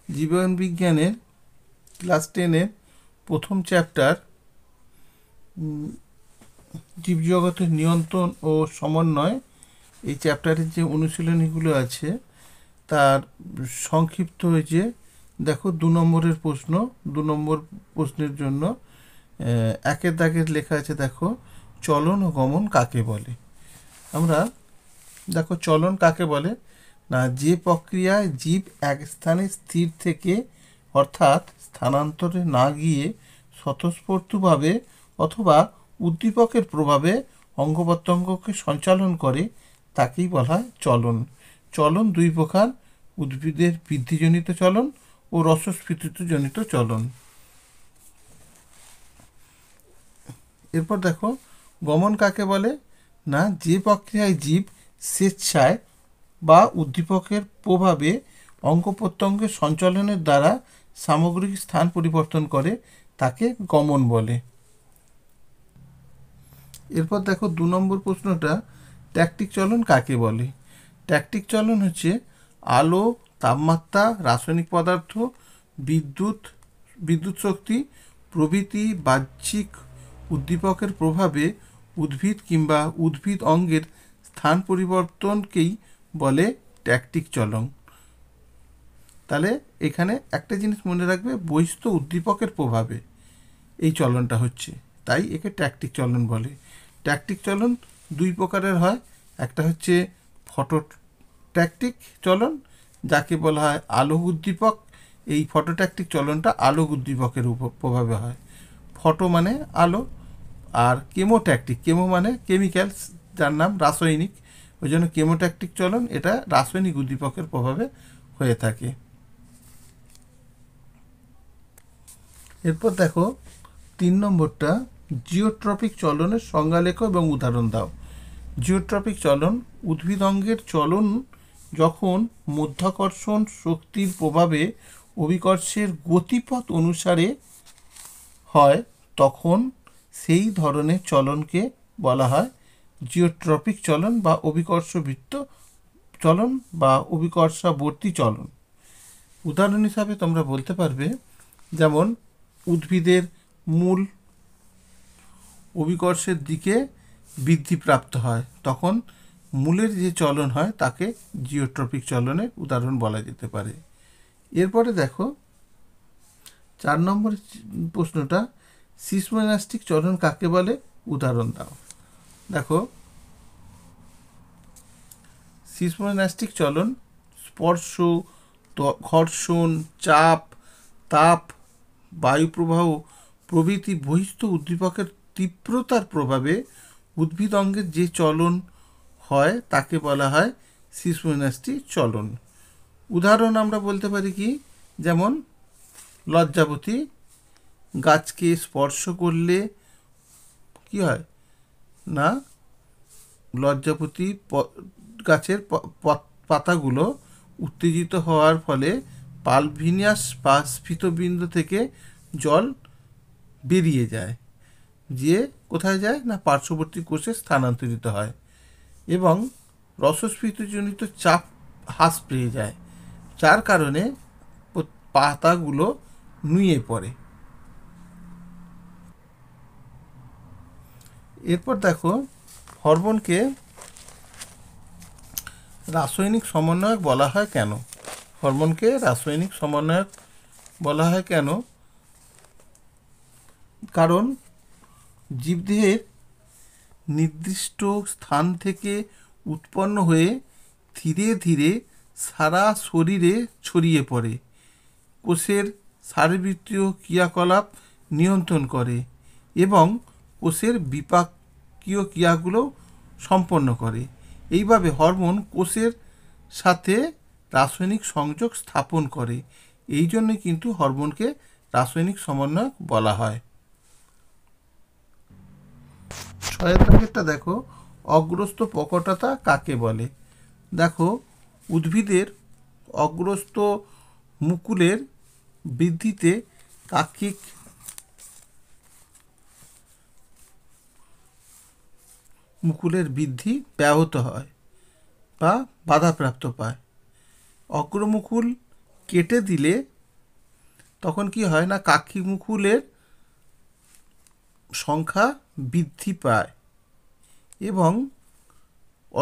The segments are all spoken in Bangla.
জীবন বিজ্ঞানের ক্লাস 10-এর প্রথম চ্যাপ্টার জীবজগতের নিয়ন্ত্রণ ও সমন্বয়, এই চ্যাপ্টারের যে অনুশীলনীগুলো আছে তার সংক্ষিপ্ত হয়েছে। দেখো 2 নম্বরের প্রশ্ন, 2 নম্বর প্রশ্নের জন্য একের দাগের লেখা আছে, দেখো চলন ও গমন কাকে বলে। আমরা দেখো চলন কাকে বলে না, যে প্রক্রিয়ায় জীব এক স্থানে স্থির থেকে অর্থাৎ স্থানান্তরে না গিয়ে স্বতঃস্ফূর্তভাবে অথবা উদ্দীপকের প্রভাবে অঙ্গ প্রত্যঙ্গকে সঞ্চালন করে তাকেই বলা হয় চলন। চলন 2 প্রকার, উদ্ভিদের বৃদ্ধিজনিত চলন ও রসস্ফীতিজনিত চলন। এরপর দেখো গমন কাকে বলে না, যে প্রক্রিয়ায় জীব স্বেচ্ছায় বা উদ্দীপকের প্রভাবে অঙ্গ প্রত্যঙ্গের সঞ্চালনের দ্বারা সামগ্রিক স্থান পরিবর্তন করে তাকে গমন বলে। এরপর দেখো 2 নম্বর প্রশ্নটা, ট্যাকটিক চলন কাকে বলে। ট্যাকটিক চলন হচ্ছে আলো, তাপমাত্রা, রাসায়নিক পদার্থ, বিদ্যুৎ শক্তি প্রভৃতি বাহ্যিক উদ্দীপকের প্রভাবে উদ্ভিদ কিংবা উদ্ভিদ অঙ্গের স্থান পরিবর্তনকেই বলে ট্যাকটিক চলন। তাহলে এখানে একটা জিনিস মনে রাখবে, বহিস্থ উদ্দীপকের প্রভাবে এই চলনটা হচ্ছে, তাই একে ট্যাকটিক চলন বলে। ট্যাকটিক চলন 2 প্রকারের হয়, একটা হচ্ছে ফটোট্যাকটিক চলন, যাকে বলা হয় আলোক উদ্দীপক। এই ফটোট্যাকটিক চলনটা আলোক উদ্দীপকের প্রভাবে হয়। ফটো মানে আলো, আর কেমোট্যাকটিক, কেমো মানে কেমিক্যালস, যার নাম রাসায়নিক, ওই জন্য কেমোট্যাকটিক চলন এটা রাসায়নিক উদ্দীপকের প্রভাবে হয়ে থাকে। এরপর দেখো 3 নম্বরটা, জিওট্রপিক চলনের সংজ্ঞা লেখো এবং উদাহরণ দাও। জিওট্রপিক চলন উদ্ভিদ অঙ্গের চলন যখন মধ্যাকর্ষণ শক্তির প্রভাবে অভিকর্ষের গতিপথ অনুসারে হয় তখন সেই ধরনের চলনকে বলা হয় জিওট্রপিক চলন বা অভিকর্ষবৃত্ত চলন বা অভিকর্ষাবর্তী চলন। উদাহরণ হিসাবে তোমরা বলতে পারবে, যেমন উদ্ভিদের মূল অভিকর্ষের দিকে বৃদ্ধিপ্রাপ্ত হয় তখন মূলের যে চলন হয় তাকে জিওট্রপিক চলনের উদাহরণ বলা যেতে পারে। এরপরে দেখো 4 নম্বর প্রশ্নটা, সিসমোনাস্টিক চলন কাকে বলে, উদাহরণ দাও। দেখো সিসমোনাস্টিক চলন স্পর্শ, ঘর্ষণ, চাপ, তাপ, বায়ুপ্রবাহ প্রভৃতি বহিস্থ উদ্দীপকের তীব্রতার প্রভাবে উদ্ভিদ অঙ্গের যে চলন হয় তাকে বলা হয় সিসমোনাস্টিক চলন। উদাহরণ আমরা বলতে পারি কি, যেমন লজ্জাবতী গাছকে স্পর্শ করলে কি হয় না, লজ্জাবতী গাছের পাতাগুলো উত্তেজিত হওয়ার ফলে পালভিনিয়াস বা স্ফীতবিন্দু থেকে জল বেরিয়ে যায়, যে কোথায় যায় না পার্শ্ববর্তী কোষে স্থানান্তরিত হয় এবং রসস্ফীতজনিত চাপ হ্রাস পেয়ে যায়, যার কারণে পাতাগুলো নুয়ে পড়ে। এরপর দেখো হরমোনকে রাসায়নিক সমন্বয়ক বলা হয় কেন। হরমোনকে রাসায়নিক সমন্বয়ক বলা হয় কেন, কারণ জীবদেহের নির্দিষ্ট স্থান থেকে উৎপন্ন হয়ে ধীরে ধীরে সারা শরীরে ছড়িয়ে পড়ে, কোষের শারীরবৃত্তীয় ক্রিয়াকলাপ নিয়ন্ত্রণ করে এবং কোষের বিপাকীয় ক্রিয়াগুলো সম্পন্ন করে। এইভাবে হরমোন কোষের সাথে রাসায়নিক সংযোগ স্থাপন করে, এই জন্য কিন্তু হরমোনকে রাসায়নিক সমন্বয়ক বলা হয়। 6 নম্বরটা দেখো, অগ্রস্থ প্রকটতা কাকে বলে। দেখো উদ্ভিদের অগ্রস্থ মুকুলের বৃদ্ধিতে কাক্ষিক মুকুলের বৃদ্ধি ব্যাহত হয় বা বাধাপ্রাপ্ত পায়। অগ্রমুকুল কেটে দিলে তখন কি হয় না, কাক্ষি মুকুলের সংখ্যা বৃদ্ধি পায় এবং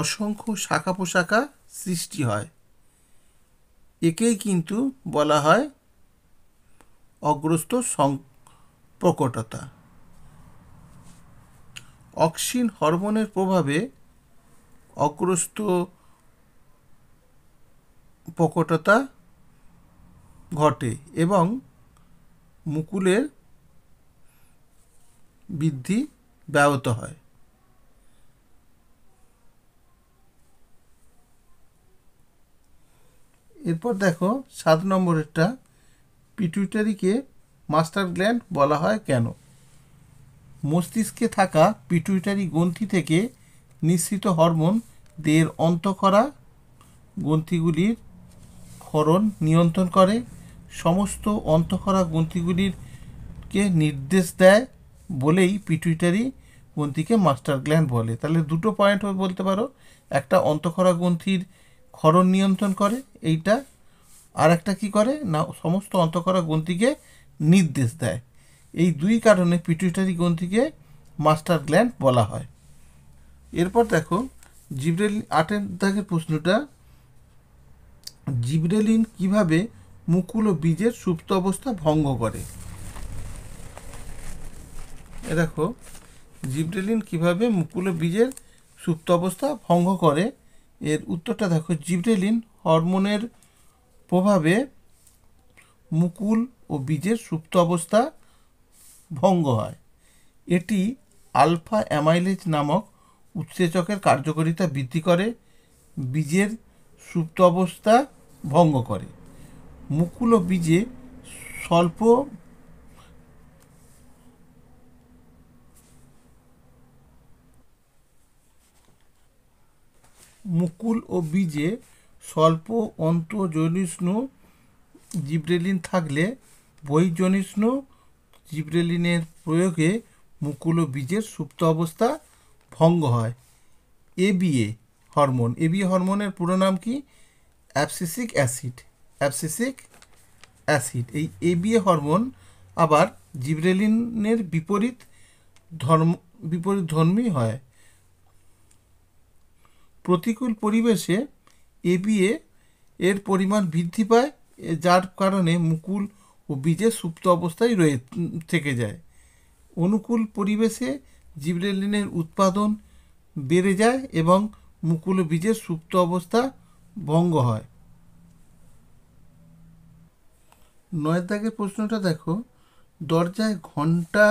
অসংখ্য শাখা প্রশাখা সৃষ্টি হয়। একেই কিন্তু বলা হয় অগ্রস্ত প্রকটতা। অক্সিন হরমোনের প্রভাবে অগ্রস্ত প্রকটতা ঘটে এবং মুকুলের বৃদ্ধি ব্যাহত হয়। এরপর দেখো 7 নম্বরেরটা, পিটুইটারিকে মাস্টার গ্ল্যান্ড বলা হয় কেন? মস্তিষ্কে থাকা পিটুইটারি গ্রন্থি থেকে নিঃসৃত হরমোন দেহের অন্তঃক্ষরা গ্রন্থিগুলির ক্ষরণ নিয়ন্ত্রণ করে। সমস্ত অন্তঃক্ষরা গ্রন্থিগুলিকে নির্দেশ দেয় বলেই পিটুইটারি গ্রন্থিকে মাস্টার গ্ল্যান্ড বলে। তাহলে দুটো পয়েন্ট বলতে পারো, একটা অন্তঃক্ষরা গ্রন্থির ক্ষরণ নিয়ন্ত্রণ করে এইটা, আর একটা কী করে না সমস্ত অন্তঃক্ষরা গ্রন্থিকে নির্দেশ দেয়। এই দুই কারণে পিটুইটারি গ্রন্থিকে মাস্টার গ্ল্যান্ড বলা হয়। এরপর দেখো জিব্রেলিন, 8 দাগের প্রশ্নটা, জিব্রেলিন কিভাবে মুকুল ও বীজের সুপ্ত অবস্থা ভঙ্গ করে? এ দেখো জিব্রেলিন কিভাবে মুকুল ও বীজের সুপ্ত অবস্থা ভঙ্গ করে, এর উত্তরটা দেখো, জিব্রেলিন হরমোনের প্রভাবে মুকুল ও বীজের সুপ্ত অবস্থা ভঙ্গ হয়। এটি আলফা অ্যামাইলেজ নামক উৎসেচকের কার্যকারিতা বৃদ্ধি করে, বীজের সুপ্ত অবস্থা ভঙ্গ করে। মুকুল ও বীজে স্বল্প মুকুল ও বীজে স্বল্প অন্তঃজনিষ্ণু জিব্রেলিন থাকলে বহির্জনিষ্ণু জিব্রেলিনের প্রয়োগে মুকুল ও বীজের সুপ্ত অবস্থা ভঙ্গ হয়। এবিএ হরমোন, এবিএ হরমোনের পুরো নাম কি? Abscisic acid. অ্যাবসিসিক অ্যাসিড, এই এবিএ হরমোন আবার জিব্রেলিনের বিপরীতধর্মী হয়। প্রতিকূল পরিবেশে এবিএ এর পরিমাণ বৃদ্ধি পায়, যার কারণে মুকুল ও বীজের সুপ্ত অবস্থায় থেকে যায়। অনুকূল পরিবেশে জিব্রেলিনের উৎপাদন বেড়ে যায় এবং মুকুল ও বীজের সুপ্ত অবস্থা ভঙ্গ হয়। 9 দাগের প্রশ্নটা দেখো, দরজায় ঘন্টা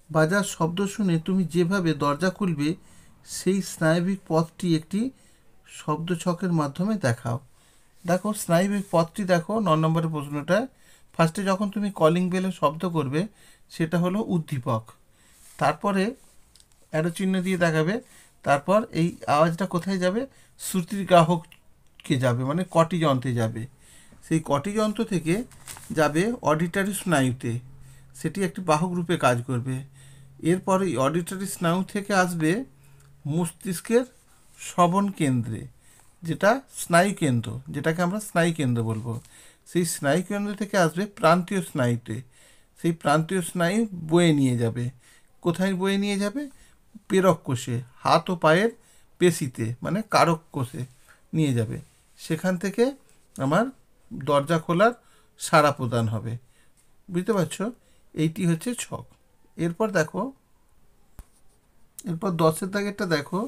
বাজার শব্দ শুনে তুমি যেভাবে দরজা খুলবে সেই স্নায়বিক পথটি একটি শব্দছকের মাধ্যমে দেখাও। দেখো স্নায়বিক পথটি দেখো 9 নম্বরের প্রশ্নটায়, ফার্স্টে যখন তুমি কলিং বেলের শব্দ করবে সেটা হলো উদ্দীপক, তারপরে অ্যারো চিহ্ন দিয়ে দেখাবে, তারপর এই আওয়াজটা কোথায় যাবে? শ্রুতির গ্রাহককে যাবে, মানে কটি যন্ত্রে যাবে। সেই কটি যন্ত্র থেকে যাবে অডিটরি স্নায়ুতে, সেটি একটি বাহক রূপে কাজ করবে। এরপরে অডিটরি স্নায়ু থেকে আসবে মস্তিষ্কের শ্রবণ কেন্দ্রে, যেটা স্নায়ু কেন্দ্র, যেটাকে আমরা স্নায়ু কেন্দ্র বলবো। সেই স্নায়ু কেন্দ্র থেকে আসবে প্রান্তীয় স্নায়ুতে, সেই প্রান্তীয় স্নায়ু বয়ে নিয়ে যাবে, কোথায় বয়ে নিয়ে যাবে? প্রেরক কোষে, হাত ও পায়ের পেশিতে, মানে কারক কোষে নিয়ে যাবে। সেখান থেকে আমার দরজা খোলার সাড়া প্রদান হবে। বুঝতে পারছো? এইটি হচ্ছে ছক। এরপর দেখো, এরপর 10 দাগেরটা দেখো,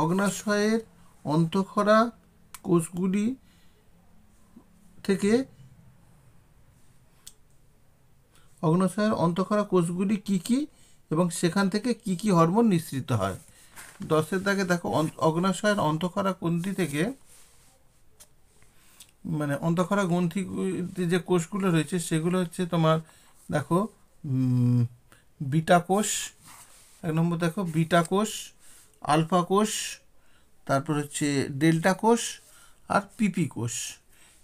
অগ্নাশয়ের অন্তঃক্ষরা কোষগুলি থেকে অগ্নাশয়ের অন্তঃক্ষরা কোষগুলি কী কী এবং সেখান থেকে কি কি হরমোন নিঃসৃত হয়? 10 দাগে দেখো, অগ্নাশয়ের অন্তঃক্ষরা গ্রন্থি থেকে, মানে অন্তঃক্ষরা গ্রন্থি যে কোষগুলো রয়েছে সেগুলো হচ্ছে তোমার দেখো বিটা কোষ, 1 নম্বর দেখো বিটা কোষ, আলফা কোষ, তারপর হচ্ছে ডেল্টা কোষ আর পিপি কোষ।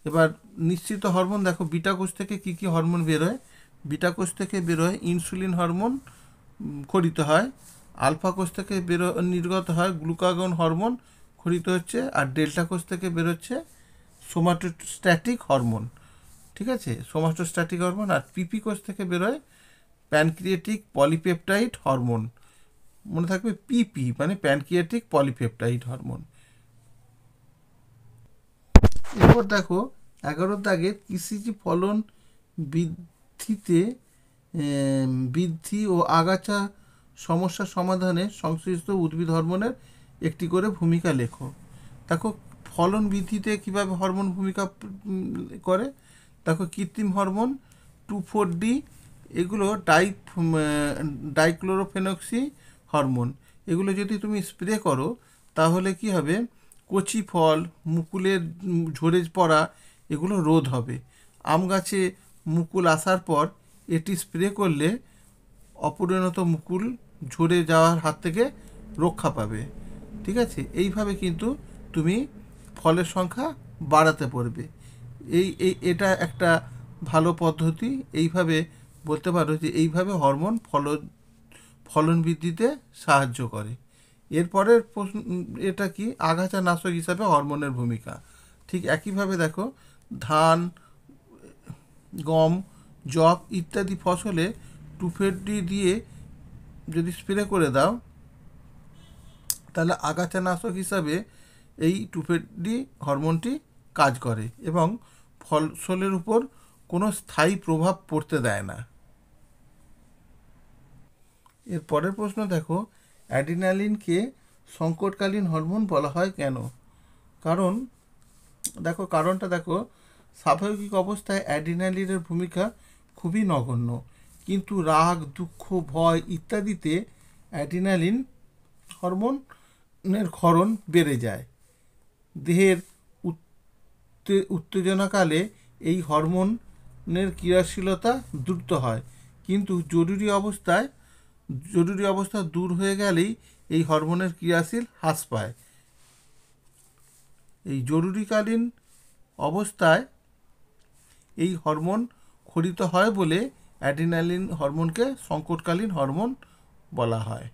এবার নিঃসৃত হরমোন দেখো, বিটা কোষ থেকে কি কি হরমোন বেরোয়? বিটা কোষ থেকে বেরোয় ইনসুলিন হরমোন খরিত হয়, আলফা কোষ থেকে নির্গত হয় গ্লুকাগন হরমোন খরিত হচ্ছে, আর ডেল্টা কোষ থেকে বেরোচ্ছে সোমাটোস্ট্যাটিক হরমোন। ঠিক আছে, সোমাটোস্ট্যাটিক হরমোন। আর পিপি কোষ থেকে বেরোয় প্যানক্রিয়েটিক পলিপেপটাইড হরমোন। মনে থাকবে পিপি মানে প্যানক্রিয়েটিক পলিপেপটাইড হরমোন। এরপর দেখো 11 দাগের কৃষিজ ফলন বৃদ্ধিতে বৃদ্ধি ও আগাছা সমস্যা সমাধানে সংশ্লিষ্ট উদ্ভিদ হরমোনের একটি করে ভূমিকা লেখো। দেখো ফলন বৃদ্ধিতে কিভাবে হরমোন ভূমিকা করে। দেখো কৃত্রিম হরমোন 2,4-D, এগুলো ডাইক্লোরোফেনক্সি হরমোন। এগুলো যদি তুমি স্প্রে করো তাহলে কি হবে, কচি ফল, মুকুলের ঝরে পড়া, এগুলো রোধ হবে। আম গাছে মুকুল আসার পর এটি স্প্রে করলে অপরিণত মুকুল ঝরে যাওয়ার হাত থেকে রক্ষা পাবে। ঠিক আছে, এইভাবে কিন্তু তুমি ফলের সংখ্যা বাড়াতে পারবে। এটা একটা ভালো পদ্ধতি। এইভাবে বলতে পারো যে এইভাবে হরমোন ফলন বৃদ্ধিতে সাহায্য করে। এরপরের প্রশ্ন এটা কি, আগাছা নাশক হিসাবে হরমোনের ভূমিকা। ঠিক একইভাবে দেখো ধান, গম, যব ইত্যাদি ফসলে 2,4-D দিয়ে যদি স্প্রে করে দাও তাহলে আগাছা নাশক হিসাবে এই 2,4-D হরমোনটি কাজ করে এবং ফসলের উপর কোনো স্থায়ী প্রভাব পড়তে দেয় না। এর পরের প্রশ্ন দেখো, অ্যাড্রিনালিনকে সংকটকালীন হরমোন বলা হয় কেন? কারণটা দেখো, স্বাভাবিক অবস্থায় অ্যাড্রিনালিনের ভূমিকা খুবই নগণ্য, কিন্তু রাগ, দুঃখ, ভয় ইত্যাদিতে অ্যাড্রিনালিন হরমোনের ক্ষরণ বেড়ে যায়। দেহের উত্তেজনাকালে এই হরমোনের ক্রিয়াশীলতা দ্রুত হয়, কিন্তু জরুরি অবস্থা দূর হয়ে গেলেই এই হরমোনের ক্রিয়াশীল হ্রাস পায়। এই জরুরিকালীন অবস্থায় এই হরমোন ক্ষরিত হয় বলে অ্যাড্রিনালিন হরমোনকে সংকটকালীন হরমোন বলা হয়।